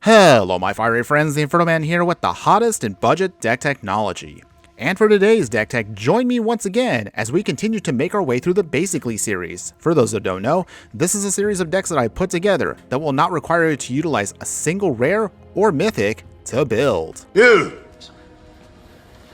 Hello my fiery friends, the Infernoman here with the hottest in budget deck technology. And for today's deck tech, join me once again as we continue to make our way through the Basically series. For those that don't know, this is a series of decks that I put together that will not require you to utilize a single rare or mythic to build. You!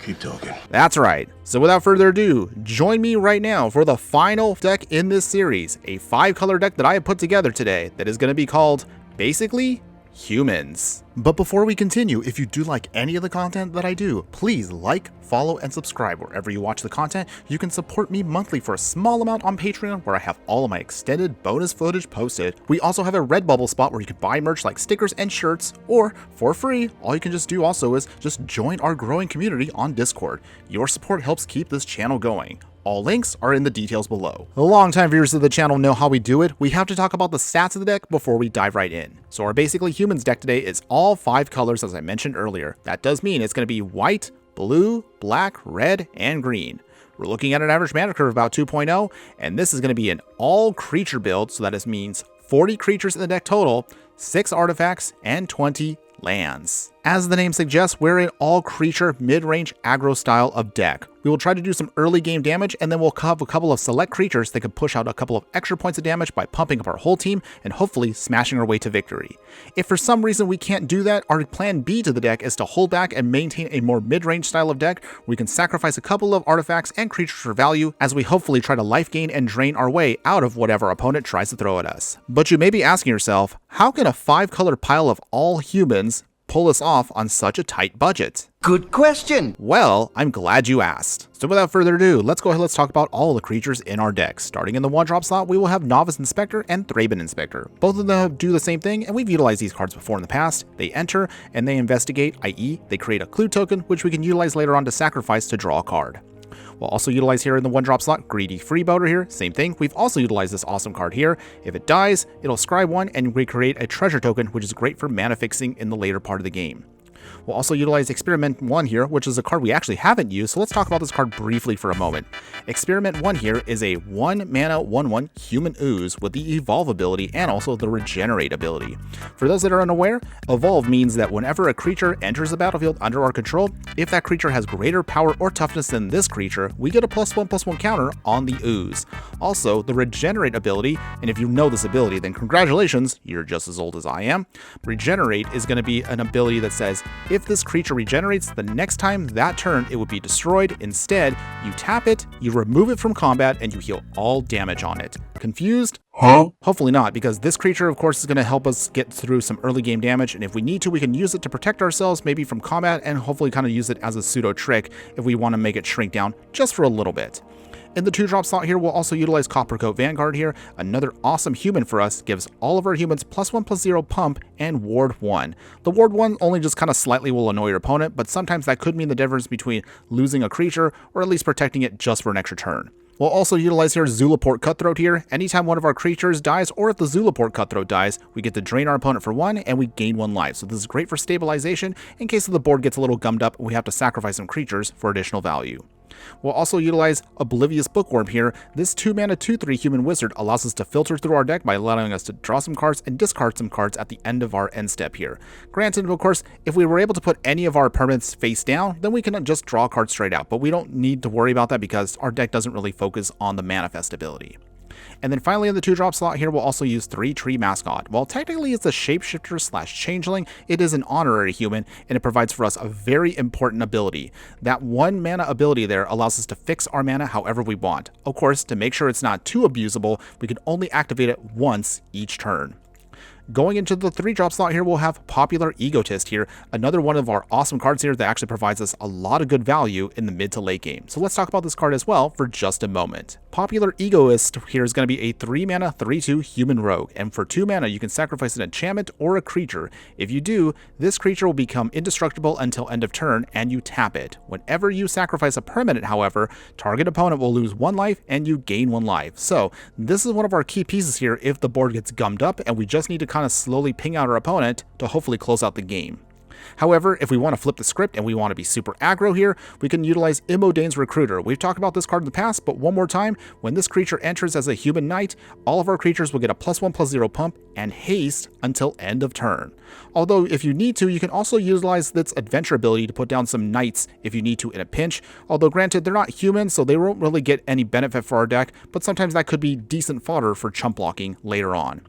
Keep talking. That's right. So without further ado, join me right now for the final deck in this series, a 5-color deck that I have put together today that is going to be called Basically Humans. But before we continue, if you do like any of the content that I do, please like, follow, and subscribe wherever you watch the content. You can support me monthly for a small amount on Patreon, where I have all of my extended bonus footage posted. We also have a Redbubble spot where you can buy merch like stickers and shirts, or for free, all you can just do also is just join our growing community on Discord. Your support helps keep this channel going. All links are in the details below. The longtime viewers of the channel know how we do it. We have to talk about the stats of the deck before we dive right in. So our Basically Humans deck today is all 5 colors as I mentioned earlier. That does mean it's going to be white, blue, black, red, and green. We're looking at an average mana curve of about 2.0, and this is going to be an all creature build, so that means 40 creatures in the deck total, 6 artifacts, and 20 lands. As the name suggests, we're an all creature mid-range aggro style of deck. We will try to do some early game damage, and then we'll have a couple of select creatures that can push out a couple of extra points of damage by pumping up our whole team and hopefully smashing our way to victory. If for some reason we can't do that, our plan B to the deck is to hold back and maintain a more mid-range style of deck where we can sacrifice a couple of artifacts and creatures for value as we hopefully try to life gain and drain our way out of whatever our opponent tries to throw at us. But you may be asking yourself, how can a 5-color pile of all humans pull us off on such a tight budget? Good question. Well, I'm glad you asked. So without further ado, let's go ahead and let's talk about all the creatures in our deck. Starting in the 1-drop slot, we will have Novice Inspector and Thraben Inspector. Both of them do the same thing, and we've utilized these cards before in the past. They enter and they investigate, i.e. they create a clue token, which we can utilize later on to sacrifice to draw a card. We'll also utilize here in the 1-drop slot, Greedy Freebooter here, same thing. We've also utilized this awesome card here. If it dies, it'll scry 1 and recreate a treasure token, which is great for mana fixing in the later part of the game. We'll also utilize Experiment 1 here, which is a card we actually haven't used, so let's talk about this card briefly for a moment. Experiment 1 here is a 1-mana 1/1 Human Ooze with the Evolve ability and also the Regenerate ability. For those that are unaware, Evolve means that whenever a creature enters the battlefield under our control, if that creature has greater power or toughness than this creature, we get a +1/+1 counter on the Ooze. Also, the Regenerate ability, and if you know this ability, then congratulations, you're just as old as I am. Regenerate is going to be an ability that says, if this creature regenerates, the next time that turn it would be destroyed. Instead, you tap it, you remove it from combat, and you heal all damage on it. Confused? Huh? Hopefully not, because this creature of course is going to help us get through some early game damage, and if we need to, we can use it to protect ourselves maybe from combat and hopefully kind of use it as a pseudo trick if we want to make it shrink down just for a little bit. In the 2-drop slot here, we'll also utilize Coppercoat Vanguard here. Another awesome human for us, gives all of our humans +1/+0 pump and Ward 1. The Ward 1 only just kind of slightly will annoy your opponent, but sometimes that could mean the difference between losing a creature or at least protecting it just for an extra turn. We'll also utilize here Zulaport Cutthroat here. Anytime one of our creatures dies, or if the Zulaport Cutthroat dies, we get to drain our opponent for 1 and we gain 1 life. So this is great for stabilization in case the board gets a little gummed up and we have to sacrifice some creatures for additional value. We'll also utilize Oblivious Bookworm here. This 2-mana 2/3 human wizard allows us to filter through our deck by allowing us to draw some cards and discard some cards at the end of our end step here. Granted, of course, if we were able to put any of our permanents face down, then we can just draw cards straight out, but we don't need to worry about that because our deck doesn't really focus on the manifest ability. And then finally in the 2-drop slot here, we'll also use 3 Tree Mascot. While technically it's a shapeshifter / changeling, it is an honorary human, and it provides for us a very important ability. That 1-mana ability there allows us to fix our mana however we want. Of course, to make sure it's not too abusable, we can only activate it once each turn. Going into the 3-drop slot here, we'll have Popular Egotist here, another one of our awesome cards here that actually provides us a lot of good value in the mid to late game. So let's talk about this card as well for just a moment. Popular Egoist here is going to be a 3-mana 3/2 human rogue, and for 2 mana you can sacrifice an enchantment or a creature. If you do, this creature will become indestructible until end of turn and you tap it. Whenever you sacrifice a permanent, however, target opponent will lose 1 life and you gain 1 life. So this is one of our key pieces here if the board gets gummed up and we just need to kind of slowly ping out our opponent to hopefully close out the game. However, if we want to flip the script and we want to be super aggro here, we can utilize Imodane's Recruiter. We've talked about this card in the past, but one more time, when this creature enters as a human knight, all of our creatures will get a +1/+0 pump and haste until end of turn. Although if you need to, you can also utilize this adventure ability to put down some knights if you need to in a pinch. Although granted, they're not human, so they won't really get any benefit for our deck, but sometimes that could be decent fodder for chump blocking later on.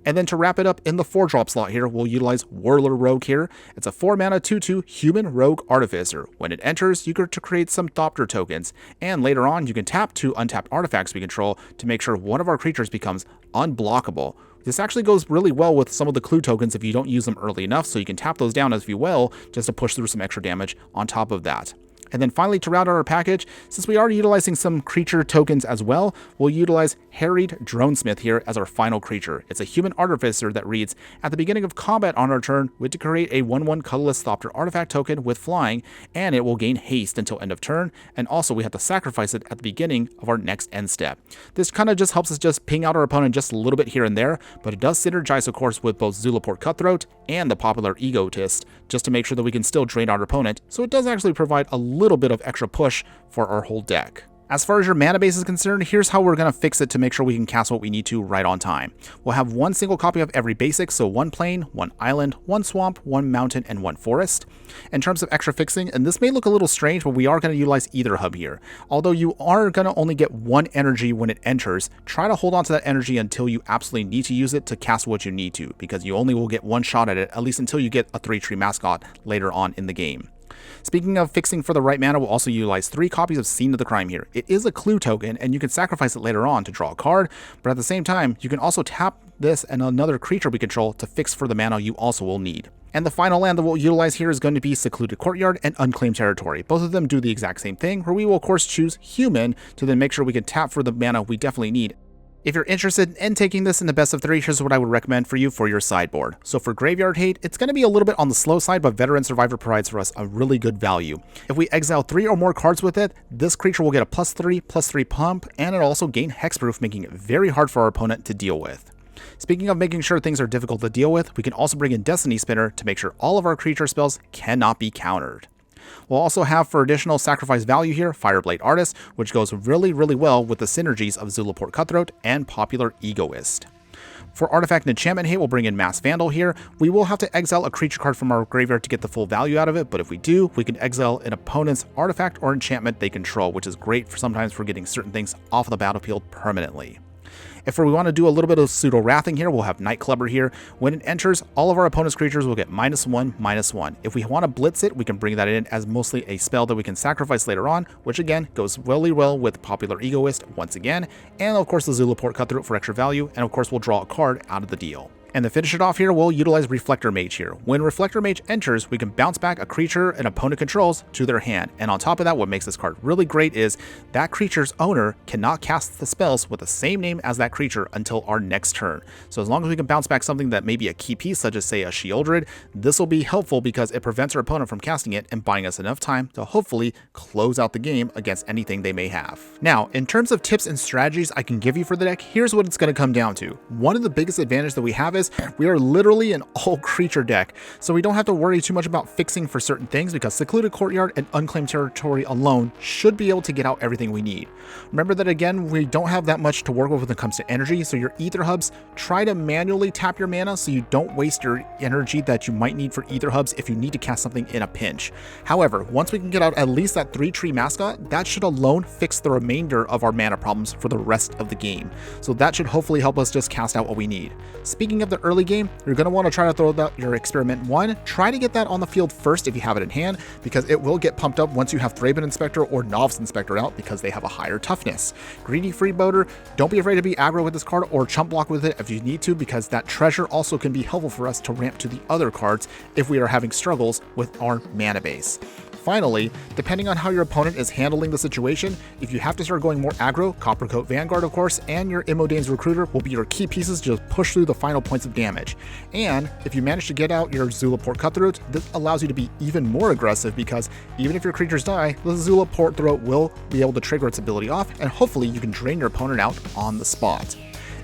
And then to wrap it up in the 4-drop slot here, we'll utilize Whirler Rogue here. It's a 4-mana 2/2 human rogue artificer. When it enters, you get to create some Thopter tokens, and later on you can tap 2 untapped artifacts we control to make sure one of our creatures becomes unblockable. This actually goes really well with some of the clue tokens if you don't use them early enough, so you can tap those down as you will, just to push through some extra damage on top of that. And then finally, to round out our package, since we are utilizing some creature tokens as well, we'll utilize Harried Dronesmith here as our final creature. It's a human artificer that reads, at the beginning of combat on our turn, we have to create a 1/1 colorless Thopter artifact token with flying, and it will gain haste until end of turn, and also we have to sacrifice it at the beginning of our next end step. This kind of just helps us just ping out our opponent just a little bit here and there, but it does synergize, of course, with both Zulaport Cutthroat and the popular Egotist, just to make sure that we can still drain our opponent, so it does actually provide a little bit of extra push for our whole deck. As far as your mana base is concerned, here's how we're going to fix it to make sure we can cast what we need to right on time. We'll have one single copy of every basic, so 1 plain, 1 island, 1 swamp, 1 mountain, and 1 forest. In terms of extra fixing, and this may look a little strange, but we are going to utilize Ether Hub here. Although you are going to only get 1 energy when it enters, try to hold on to that energy until you absolutely need to use it to cast what you need to, because you only will get 1 shot at it, at least until you get a 3-tree mascot later on in the game. Speaking of fixing for the right mana, we'll also utilize 3 copies of Scene of the Crime here. It is a clue token, and you can sacrifice it later on to draw a card, but at the same time, you can also tap this and another creature we control to fix for the mana you also will need. And the final land that we'll utilize here is going to be Secluded Courtyard and Unclaimed Territory. Both of them do the exact same thing, where we will of course choose Human to then make sure we can tap for the mana we definitely need. If you're interested in taking this in the best of 3, here's what I would recommend for you for your sideboard. So for Graveyard Hate, it's going to be a little bit on the slow side, but Veteran Survivor provides for us a really good value. If we exile 3 or more cards with it, this creature will get a +3/+3 pump, and it'll also gain hexproof, making it very hard for our opponent to deal with. Speaking of making sure things are difficult to deal with, we can also bring in Destiny Spinner to make sure all of our creature spells cannot be countered. We'll also have for additional sacrifice value here, Fireblade Artist, which goes really well with the synergies of Zulaport Cutthroat and popular Egoist. For Artifact and Enchantment Hate, we'll bring in Mass Vandal here. We will have to exile a creature card from our graveyard to get the full value out of it, but if we do, we can exile an opponent's artifact or enchantment they control, which is great for sometimes for getting certain things off the battlefield permanently. If we want to do a little bit of pseudo-wrathing here, we'll have Nightclubber here. When it enters, all of our opponent's creatures will get -1/-1. If we want to blitz it, we can bring that in as mostly a spell that we can sacrifice later on, which again goes really well with Popular Egoist once again, and of course the Zulaport Cutthroat for extra value, and of course we'll draw a card out of the deal. And to finish it off here, we'll utilize Reflector Mage here. When Reflector Mage enters, we can bounce back a creature an opponent controls to their hand. And on top of that, what makes this card really great is that creature's owner cannot cast the spells with the same name as that creature until our next turn. So as long as we can bounce back something that may be a key piece, such as say a Sheoldred, this will be helpful because it prevents our opponent from casting it and buying us enough time to hopefully close out the game against anything they may have. Now, in terms of tips and strategies I can give you for the deck, here's what it's going to come down to. One of the biggest advantages that we have is we are literally an all creature deck, so we don't have to worry too much about fixing for certain things because Secluded Courtyard and Unclaimed Territory alone should be able to get out everything we need. Remember that again, we don't have that much to work with when it comes to energy, so your Ether Hubs, try to manually tap your mana so you don't waste your energy that you might need for Ether Hubs if you need to cast something in a pinch. However, once we can get out at least that 3-tree mascot, that should alone fix the remainder of our mana problems for the rest of the game. So that should hopefully help us just cast out what we need. Speaking of the early game, you're going to want to try to throw out your Experiment 1. Try to get that on the field first if you have it in hand, because it will get pumped up once you have Thraben Inspector or Novice Inspector out because they have a higher toughness. Greedy Freeboater, don't be afraid to be aggro with this card or chump block with it if you need to, because that treasure also can be helpful for us to ramp to the other cards if we are having struggles with our mana base. Finally, depending on how your opponent is handling the situation, if you have to start going more aggro, Coppercoat Vanguard of course, and your Imodane's Recruiter will be your key pieces to just push through the final points of damage. And if you manage to get out your Zulaport Cutthroat, this allows you to be even more aggressive because even if your creatures die, the Zulaport Throat will be able to trigger its ability off, and hopefully you can drain your opponent out on the spot.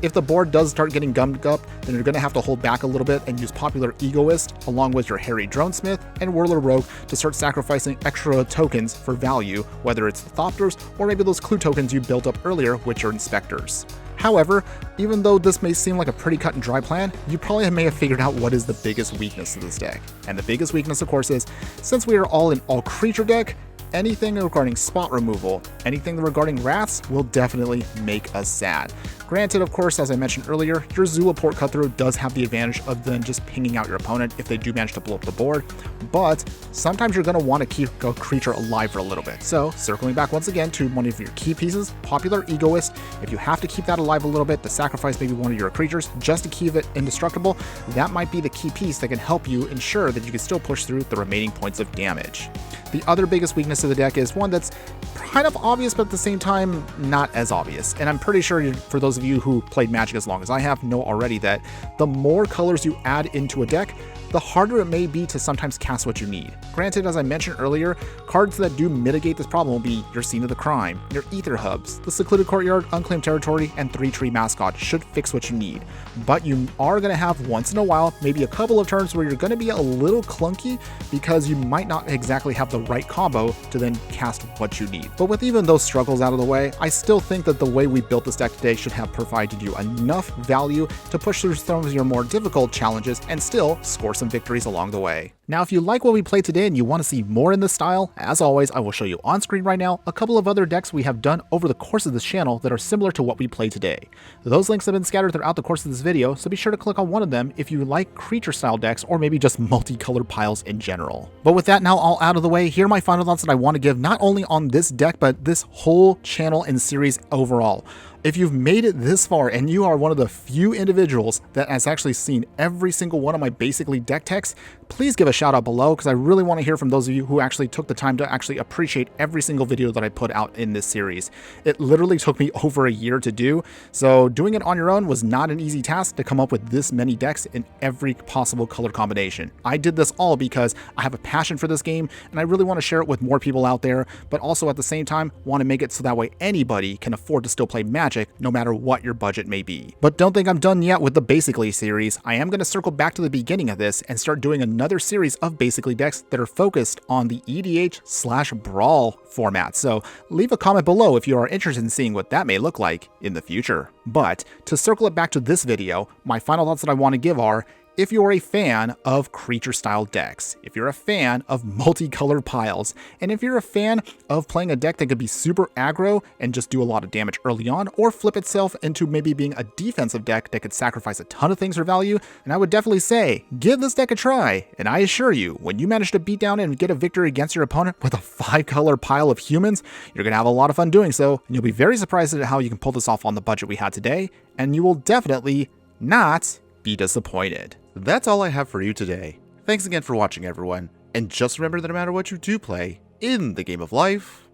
If the board does start getting gummed up, then you're going to have to hold back a little bit and use Popular Egoist along with your Harry Dronesmith and Whirler Rogue to start sacrificing extra tokens for value, whether it's the Thopters or maybe those clue tokens you built up earlier with your Inspectors. However, even though this may seem like a pretty cut and dry plan, you probably may have figured out what is the biggest weakness of this deck. And the biggest weakness, of course, is since we are all an all creature deck, anything regarding spot removal, anything regarding wraths will definitely make us sad. Granted, of course, as I mentioned earlier, your Zulaport Cut-Through does have the advantage of then just pinging out your opponent if they do manage to blow up the board, but sometimes you're going to want to keep a creature alive for a little bit. So, circling back once again to one of your key pieces, Popular Egoist, if you have to keep that alive a little bit to sacrifice maybe one of your creatures just to keep it indestructible, that might be the key piece that can help you ensure that you can still push through the remaining points of damage. The other biggest weakness of the deck is one that's kind of obvious, but at the same time, not as obvious. And I'm pretty sure for those of you who played Magic as long as I have know already that the more colors you add into a deck, the harder it may be to sometimes cast what you need. Granted, as I mentioned earlier, cards that do mitigate this problem will be your Scene of the Crime, your Ether Hubs, the Secluded Courtyard, Unclaimed Territory, and 3-Tree Mascot should fix what you need. But you are going to have once in a while, maybe a couple of turns where you're going to be a little clunky because you might not exactly have the right combo to then cast what you need. But with even those struggles out of the way, I still think that the way we built this deck today should have provided you enough value to push through some of your more difficult challenges and still score some victories along the way. Now, if you like what we played today and you want to see more in this style, as always, I will show you on screen right now a couple of other decks we have done over the course of this channel that are similar to what we played today. Those links have been scattered throughout the course of this video, so be sure to click on one of them if you like creature style decks or maybe just multicolored piles in general. But with that now all out of the way, here are my final thoughts that I want to give not only on this deck, but this whole channel and series overall. If you've made it this far and you are one of the few individuals that has actually seen every single one of my basically deck techs, please give a shout out below because I really want to hear from those of you who actually took the time to actually appreciate every single video that I put out in this series. It literally took me over a year to do, so doing it on your own was not an easy task to come up with this many decks in every possible color combination. I did this all because I have a passion for this game and I really want to share it with more people out there, but also at the same time want to make it so that way anybody can afford to still play Magic no matter what your budget may be. But don't think I'm done yet with the Basically series. I am going to circle back to the beginning of this and start doing another series of Basically decks that are focused on the EDH/Brawl format. So leave a comment below if you are interested in seeing what that may look like in the future. But to circle it back to this video, my final thoughts that I want to give are, if you're a fan of creature style decks, if you're a fan of multicolored piles, and if you're a fan of playing a deck that could be super aggro and just do a lot of damage early on, or flip itself into maybe being a defensive deck that could sacrifice a ton of things for value, then I would definitely say, give this deck a try. And I assure you, when you manage to beat down and get a victory against your opponent with a 5-color pile of humans, you're going to have a lot of fun doing so, and you'll be very surprised at how you can pull this off on the budget we had today, and you will definitely not be disappointed. That's all I have for you today. Thanks again for watching, everyone. And just remember that no matter what you do play in the game of life,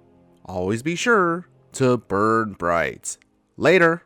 always be sure to burn bright. Later.